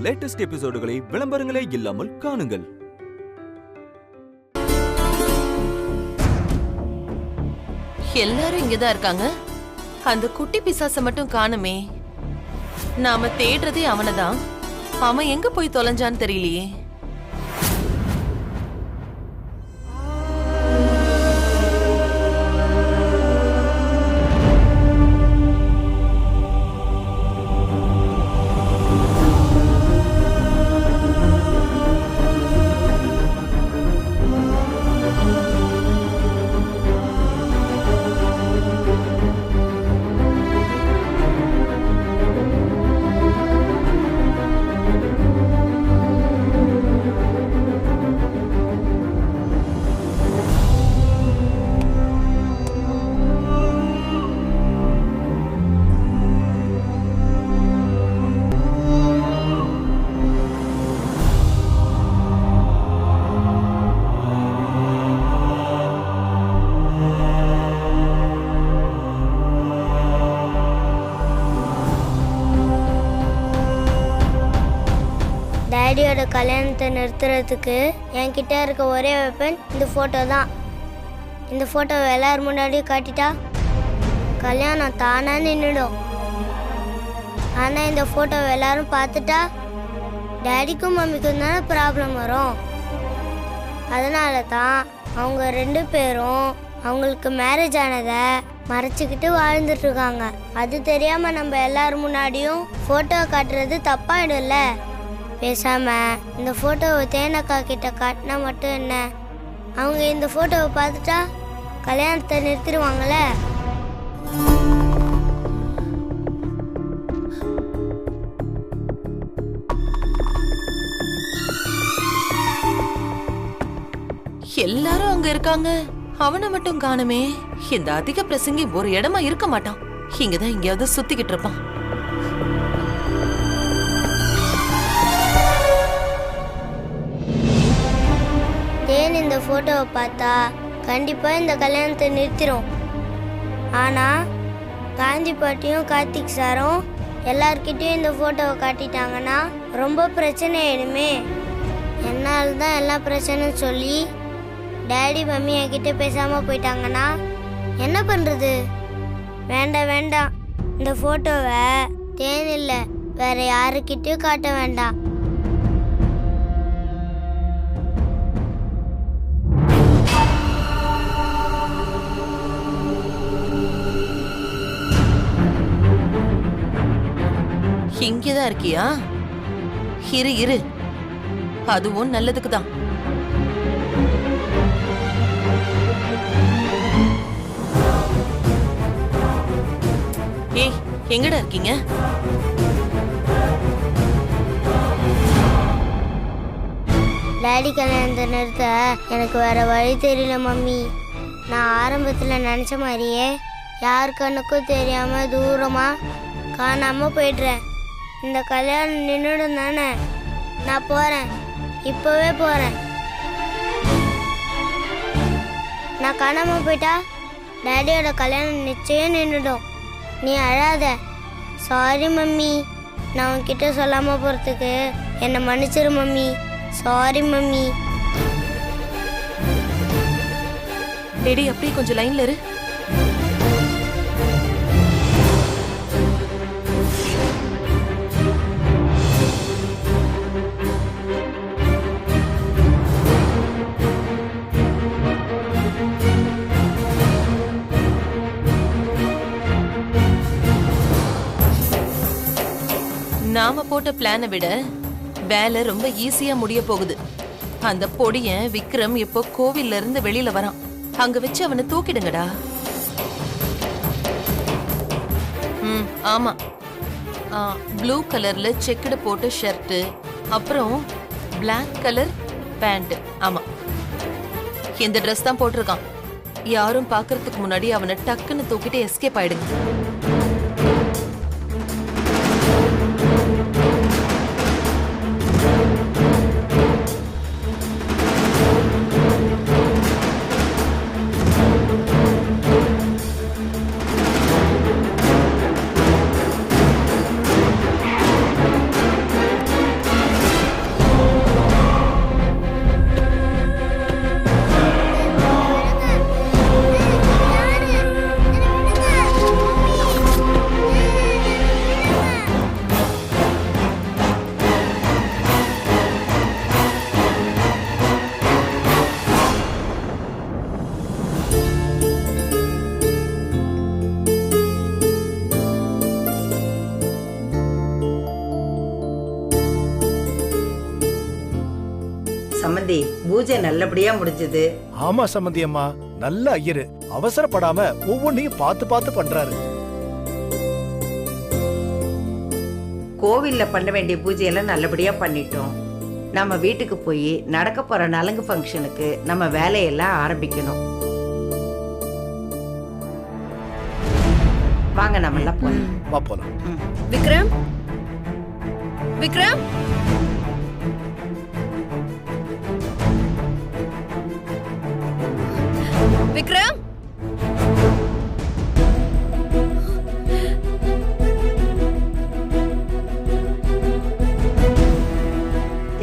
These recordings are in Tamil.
லேட்டஸ்ட் எபிசோடுகளை விளம்பரங்களே இல்லாமல் காணுங்கள். எல்லாரும் இங்கதான் இருக்காங்க. அந்த குட்டி பிசாச மட்டும் காணுமே. நாம தேடுறதே அவனதான். அவன் எங்க போய் தொலைஞ்சான்னு தெரியலையே. டேடியோட கல்யாணத்தை நிறுத்துறதுக்கு என்கிட்ட இருக்க ஒரே வெப்பன் இந்த ஃபோட்டோ தான். இந்த ஃபோட்டோவை எல்லாரும் முன்னாடியும் காட்டிட்டா கல்யாணம் தானா நின்றுடும். ஆனால் இந்த ஃபோட்டோவை எல்லாரும் பார்த்துட்டா டேடிக்கும் மம்மிக்கும் தானே ப்ராப்ளம் வரும். அதனால தான் அவங்க 2 பேரும் அவங்களுக்கு மேரேஜ் ஆனதை மறைச்சிக்கிட்டு வாழ்ந்துட்டு இருக்காங்க. அது தெரியாமல் நம்ம எல்லாரும் முன்னாடியும் ஃபோட்டோ காட்டுறது தப்பாயிடும்ல. பேசாம இந்த போட்டோவை தேனக்கா கிட்ட காட்டினா மட்டும் என்ன, அவங்க இந்த போட்டோவை பார்த்துட்டா கல்யாணத்தை நிறுத்திடுவாங்கல்ல. எல்லாரும் அங்க இருக்காங்க, அவனை மட்டும் காணுமே. இந்த அதிக பிரசங்கி ஒரு இடமா இருக்க மாட்டான். இங்கதான் எங்கேயாவது சுத்திக்கிட்டு இருப்பான். தேன் இந்த போட்டோவை பார்த்தா கண்டிப்பா இந்த கல்யாணத்தை நிறுத்திடும். ஆனா காந்தி பாட்டியும் கார்த்திக் சாரும் எல்லார்கிட்டயும் இந்த போட்டோவை காட்டிட்டாங்கன்னா ரொம்ப பிரச்சனை ஆயிடுமே. என்னால் தான் எல்லா பிரச்சனைன்னு சொல்லி டேடி மம்மி என்கிட்ட பேசாம போயிட்டாங்கன்னா என்ன பண்றது? வேண்டாம் வேண்டாம், இந்த போட்டோவை தேன் இல்லை வேற யாருக்கிட்டையும் காட்ட வேண்டாம். இங்கதான் இருக்கியா? இரு இரு, அதுவும் நல்லதுக்கு தான். ஏய், எங்கடா இருக்கீங்க? டேடி கல்யாணத்தை நிறுத்த எனக்கு வேற வழி தெரியல மம்மி. நான் ஆரம்பத்தில் நினச்ச மாதிரியே யார் கண்ணுக்கும் தெரியாம தூரமா காணாம போயிடுறேன். இந்த கல்யாணம் நின்றுடும் தானே. நான் போறேன், இப்பவே போறேன். நான் காணாம போயிட்டா டேடியோட கல்யாணம் நிச்சயம் நின்றுடும். நீ அழாத. சாரி மம்மி, நான் உன்கிட்ட சொல்லாம போறதுக்கு என்னை மன்னிச்சிரு மம்மி. Sorry mummy. டேடி அப்படியே கொஞ்சம் லைன்ல இரு. நாம போட்ட பிளானை விட வேலை ரொம்ப ஈஸியா முடிய போகுது. அந்த பொடியன் விக்ரம் இப்போ கோவில்ல இருந்து வெளியில வரான். அங்க வச்சு அவனை தூக்கிடுங்கடா. ஆமா, ப்ளூ கலர்ல செக்குடு போட்ட ஷர்ட், அப்புறம் பிளாக் கலர் பேண்ட். ஆமா, இந்த ட்ரெஸ் தான் போட்டிருக்கான். யாரும் பாக்குறதுக்கு முன்னாடி அவனை டக்குன்னு தூக்கிட்டு எஸ்கேப் ஆயிடுங்க. சம்பந்தி, பூஜை நல்லபடியா முடிஞ்சது. ஆமா சம்பந்தி அம்மா, நல்ல ஐயரு, அவசரப்படாம ஒவ்வொன்னையும் பார்த்து பார்த்து பண்றாரு. கோவில்ல பண்ண வேண்டிய பூஜையெல்லாம் நல்லபடியா பண்ணிட்டோம். நம்ம வீட்டுக்கு போய் நடக்க போற நலங்கு ஃபங்க்ஷனுக்கு நம்ம வேலையெல்லாம் ஆரம்பிக்கணும். வாங்க நம்ம எல்லாம் போலாம். வா போலாம். விக்ரம், விக்ரம், விக்ரம்.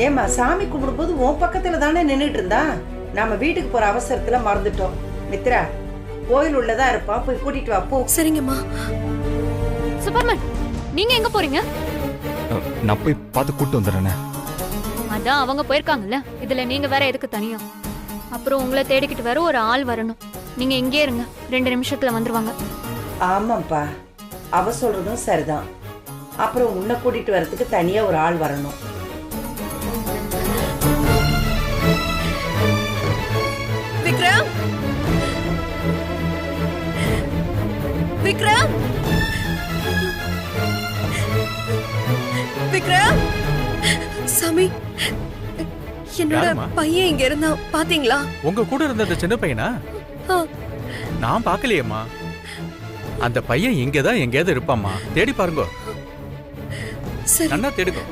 ஏமா, சாமி கும்பிடும்போது உன் பக்கத்துல தானே நின்னுட்டு இருந்தா. நாம வீட்டுக்கு போற அவசரத்துல மறந்துட்டோம். மித்ரா, கோயில் உள்ளதா இருப்பா, போய் கூட்டிட்டு வா. போ. சரிங்கம்மா. சூப்பர்மேன், நீங்க எங்க போறீங்க? நான் போய் பார்த்து கூட்டு வந்துடுறேனே. அதான் அவங்க போயிருக்காங்கல்ல, இதுல நீங்க வேற எதுக்கு தனியா? அப்புறம் உங்களை தேடிக்கிட்டு வேற ஒரு ஆள் வரணும். நீங்க இங்கே இருங்க, 2 நிமிஷத்துல வந்துருவாங்க. ஆமாப்பா, அவ சொல்றதும் சரிதான். அப்புறம் உன்னை கூட்டிட்டு வரதுக்கு தனியா ஒரு ஆள் வரணும். விக்ரம், விக்ரம், விக்ரம். சாமி, என்னோட யாரும்மா? பையன் இங்க இருந்தா பாத்தீங்களா? உங்க கூட இருந்த அந்த சின்ன பையனா? நான் பார்க்கலையேம்மா. அந்த பையன் இங்கதான் எங்கேயாவது இருப்பாம்மா. தேடி பாருங்க. சரி. நல்லா தேடுங்க.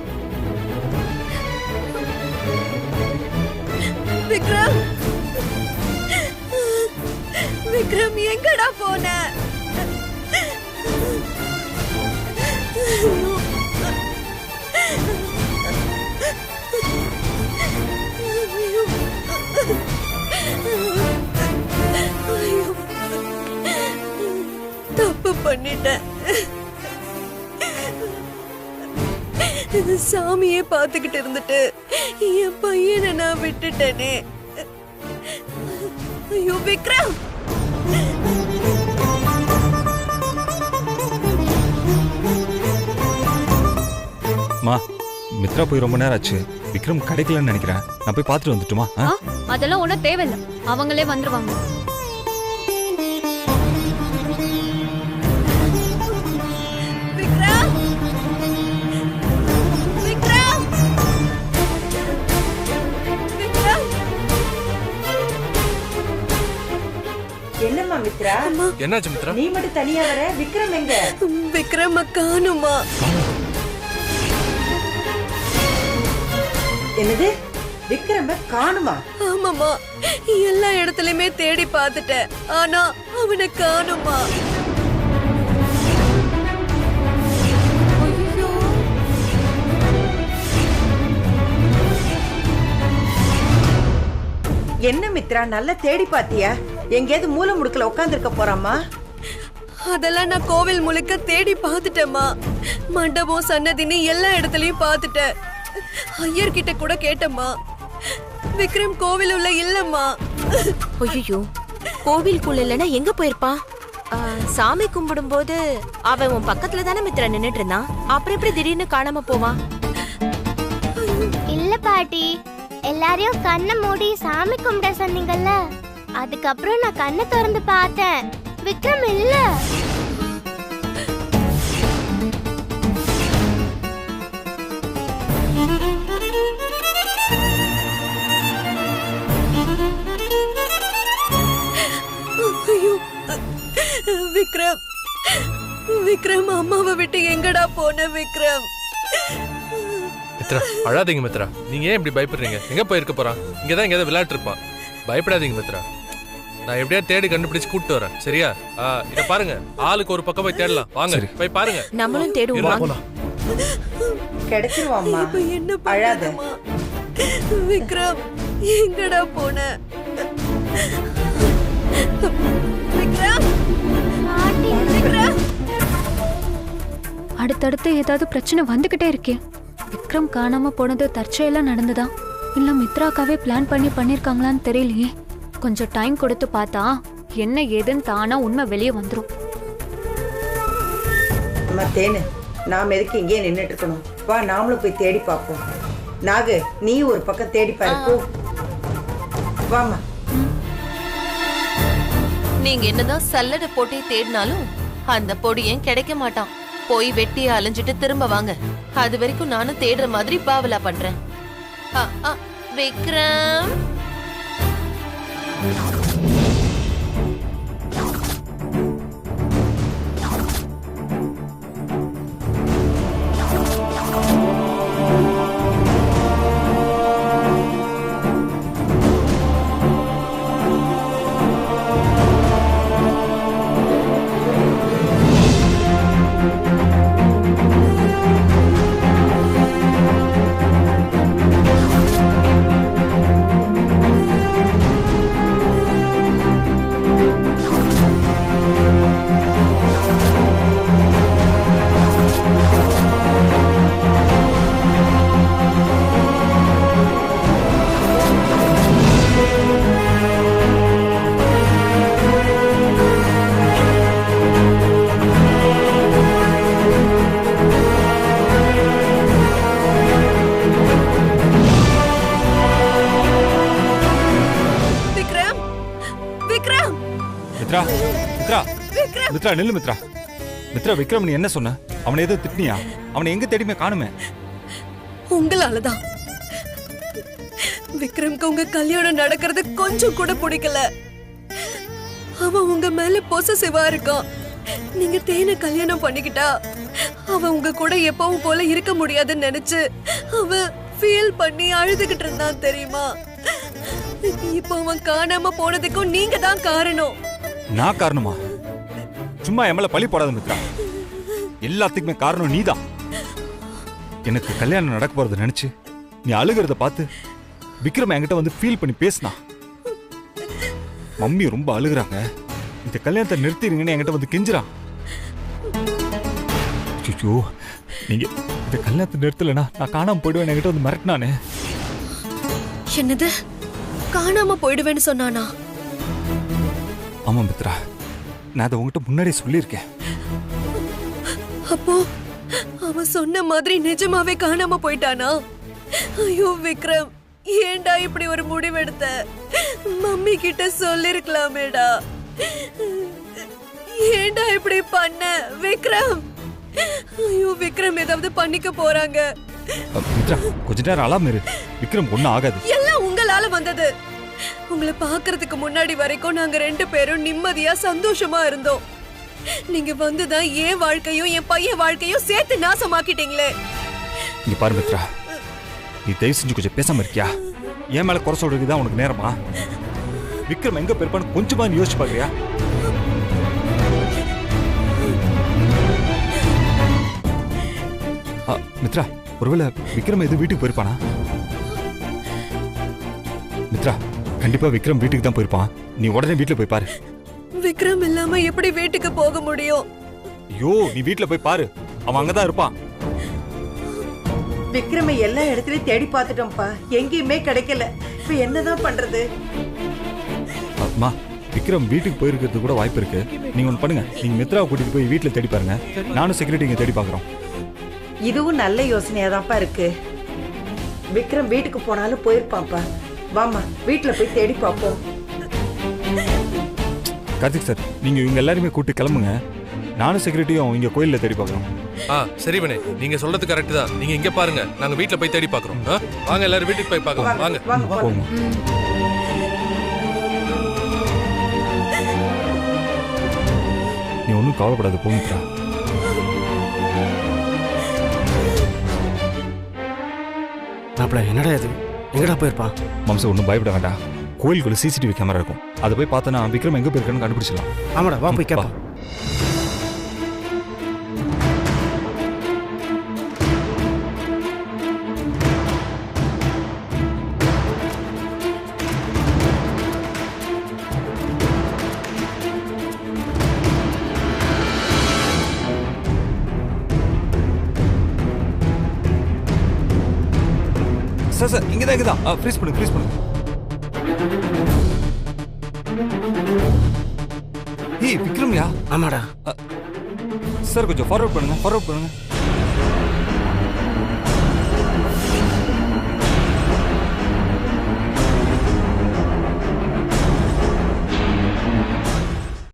விக்ரம், விக்ரம் எங்கடா போன? தப்பு பண்ணிட்டேன். சாமியே பார்த்துக்கிட்டு இருந்துட்டு என் பையனை நான் விட்டுட்டேனே. ஐயோ விக்ரம். மா, மித்ரா போய் ரொம்ப நேரம் ஆச்சு. விக்ரம் கிடைக்கலன்னு நினைக்கிறேன். நான் போய் பார்த்துட்டு வந்துட்டுமா? அதெல்லாம் ஒன்றும் தேவையில்லை, அவங்களே வந்துருவாங்க. விக்ரம், விக்ரம், விக்ரம். என்னம்மா மித்ரா? என்னாச்சு மித்ரா? நீ மட்டும் தனியா வர? விக்ரம் எங்க? விக்ரம காணுமா? என்னது, விக்ரம காணுமா? ஆமாமா, எல்லா இடத்துலயுமே தேடி பார்த்துட்டேன். ஆனா அவனை காணுமா? ஐயோ. என்ன மித்ரா, நல்லா தேடி பாத்தியா? எங்கேயாவது மூல முடுக்கல உட்காந்துருக்க போறாமா? அதெல்லாம் நான் கோவில் முழுக்க தேடி பார்த்துட்டேம்மா. மண்டபம், சன்னதின்னு எல்லா இடத்துலயும் பார்த்துட்டேன். ஐயர்கிட்ட கூட கேட்டம்மா. விக்ரம் கோவில் உள்ள இல்லம்மா. ஐயோ, கோவிலுக்குள்ள இல்லனா எங்க போயிருப்பான்? சாமி கும்பிடும் போது அவன் உன் பக்கத்துல தானே மித்ரா நின்னுட்டு இருந்தான். அப்புறம் எப்படி திடீர்னு காணாம போவான்? இல்ல பாட்டி, எல்லாரையும் கண்ணை மூடி சாமி கும்பிட சொன்னீங்கல்ல, அதுக்கப்புறம் நான் கண்ணை திறந்து பார்த்தேன். விக்ரம் இல்ல. ஐயோ, விக்ரம், விக்ரம் அம்மாவை விட்டு எங்கடா போன? விக்ரம். மித்ரா, அழாதீங்க மித்ரா. நீங்க ஏன் இப்படி பயப்படுறீங்க? எங்க போயிருக்க போறான்? இங்கதான் எங்கேயாவது விளையாட்டு இருப்பான். பயப்படாதீங்க மித்ரா. நான் எப்படியா தேடி கண்டுபிடிச்சு கூட்டு வரேன். சரியா? இத பாருங்க, ஆளுக்கு ஒரு பக்கம் போய் தேடலாம். வாங்க, போய் பாருங்க. நம்மளும் தேடுவோம். கிடைச்சிருவாம்மா, இப்ப என்ன அழாத. பண்ணுமா? விக்ரம் எங்கடா போன? விக்ரம், விக்ரம். அடுத்தடுத்து ஏதாவது பிரச்சனை வந்துகிட்டே இருக்கே. விக்ரம் காணாம போனது தற்செயலா நடந்ததா, இல்ல மித்ராக்காவே பிளான் பண்ணி பண்ணிருக்காங்களான்னு தெரியலையே. கொஞ்சம் டைம் கொடுத்து பார்த்தா என்ன ஏதுன்னு தானா உண்மை வெளியே வந்துரும். தேனு, நாம எதுக்கு இங்கே நின்னுட்டு இருக்கணும்? வா, நாமளும் போய் தேடி பார்ப்போம். நாகு நீ ஒரு பக்கம் தேடி பாரு போ. வாமா. நீங்க என்னதான் சல்லடை போட்டே தேடினாலும் அந்த பொடியன் கிடைக்க மாட்டான். போய் வெட்டி அலைஞ்சிட்டு திரும்ப வாங்க. அது வரைக்கும் நானும் தேடுற மாதிரி பாவலா பண்றேன். விக்ரம், மித்ரா மித்ரா மித்ரா நில்லு மித்ரா. மித்ரா விக்ரம் நீ என்ன சொன்ன? அவனை ஏதோ திட்டினியா? அவனை எங்க தேடிமே காணுமே. உங்களாலதான் விக்ரம்க்கு உங்க கல்யாணம் நடக்கிறது கொஞ்சம் கூட பிடிக்கல. அவன் உங்க மேல பொசசிவா இருக்கான். நீங்க தேனை கல்யாணம் பண்ணிக்கிட்டா அவன் உங்க கூட எப்பவும் போல இருக்க முடியாதுன்னு நினைச்சு அவன் ஃபீல் பண்ணி அழுதுகிட்டு இருந்தான் தெரியுமா? இப்ப அவன் காணாம போனதுக்கும் நீங்க தான் காரணம். நான் காரணமா? சும்மா என் மேல பழி போடாத மித்ரா. எல்லாத்துக்குமே காரணம் நீதான். எனக்கு கல்யாணம் நடக்க போறத நினைச்சு நீ அழுகிறத பார்த்து விக்ரம் என்கிட்ட வந்து ஃபீல் பண்ணி பேசினா. மம்மி ரொம்ப அழுகுறாங்க, இந்த கல்யாணத்தை நிறுத்திடுங்கன்னு என்கிட்ட வந்து கெஞ்சுறான். ஐயோ, நீங்க இந்த கல்யாணத்தை நிறுத்தலைன்னா நான் காணாம போயிடுவேன் என்கிட்ட வந்து மிரட்டினானே. என்னது காணாம போயிடுவேன்னு சொன்னானா? ஆமா மித்ரா, நான் அதை உங்ககிட்ட முன்னாடியே சொல்லியிருக்கேன். அப்போ அவன் சொன்ன மாதிரி நிஜமாவே காணாம போயிட்டானா? ஐயோ விக்ரம், ஏன்டா இப்படி ஒரு முடிவெடுத்த? மம்மி கிட்ட சொல்லிருக்கலாமேடா. ஏன்டா இப்படி பண்ண விக்ரம்? ஐயோ விக்ரம் ஏதாவது பண்ணிக்க போறாங்க. மித்ரா கொஞ்ச நேரம் அழாம இரு. விக்ரம் ஒண்ணும் ஆகாது. எல்லாம் உங்களால வந்தது. உங்களை பாக்குறதுக்கு முன்னாடி வரைக்கும் நாங்க 2 பேரும் நிம்மதியா சந்தோஷமா இருந்தோம். நீங்க வந்துதான் என் வாழ்க்கையும் என் பையன் வாழ்க்கையும் சேர்த்து நாசமாக்கிட்டீங்களே. இங்க பாரு மித்ரா, நீ தயவு செஞ்சு கொஞ்சம் பேசாம இருக்கியா? என் மேல குறை சொல்றதுதான் உனக்கு நேரமா? விக்ரம் எங்க போயிருப்பான்னு கொஞ்சமா யோசிச்சு பாக்குறியா? மித்ரா, ஒருவேளை விக்ரம் எது வீட்டுக்கு போயிருப்பானா? மித்ரா, கண்டிப்பா விக்ரம் வீட்டுக்கு தான் போயிருப்பான். நீ உடனே வீட்டுல போய் பாரு. விக்ரம் இல்லாம எப்படி வீட்டுக்கு போக முடியும்? ஐயோ, நீ வீட்டுல போய் பாரு, அவன் அங்கதான் இருப்பான். விக்ரமை எல்லா இடத்துலயும் தேடி பார்த்துட்டோம்ப்பா, எங்கேயுமே கிடைக்கல. இப்ப என்னதான் பண்றது? அம்மா, விக்ரம் வீட்டுக்கு போயிருக்கிறது கூட வாய்ப்பு இருக்கு. நீங்க ஒண்ணு பண்ணுங்க, நீங்க மித்ராவை கூட்டிட்டு போய் வீட்டுல தேடி பாருங்க. நானும் செக்யூரிட்டி இங்க தேடி பாக்குறோம். இதுவும் நல்ல யோசனையாதான்ப்பா இருக்கு. விக்ரம் வீட்டுக்கு போனாலும் போயிருப்பான்ப்பா. வாமா, வீட்டுல போய் தேடி பார்ப்போம். கார்த்திக் சார், நீங்க இவங்க எல்லாருமே கூட்டி கிளம்புங்க. நானும் செக்யூரிட்டியும் இங்க கோயில்ல தேடி பாக்குறோம். சரி பண்ணே, நீங்க சொல்றது கரெக்ட் தான். நீங்க இங்க பாருங்க, நாங்க வீட்டுல போய் தேடி பாக்குறோம். வாங்க எல்லாரும் வீட்டுக்கு போய் பார்க்கலாம். வாங்க போங்க. நீ ஒன்றும் கவலைப்படாது, போங்கடா. மாப்பிள்ள என்னடா இது, எங்கடா போயிருப்பான்? மம்சம் ஒன்றும் பயப்பட வேண்டாம். கோயிலுக்குள்ள சிசிடிவி கேமரா இருக்கும், அதை போய் பார்த்தோன்னா விக்ரம் எங்க போயிருக்கான்னு கண்டுபிடிச்சிடலாம். ஆமாடா, வா போய் கேட்போம். சார் சார், இங்கதான் ஃப்ரீஸ் பண்ணுங்க. ஏய் விக்ரம்யா? ஆமாடா சார், கொஞ்சம் ஃபார்வர்ட் பண்ணுங்க.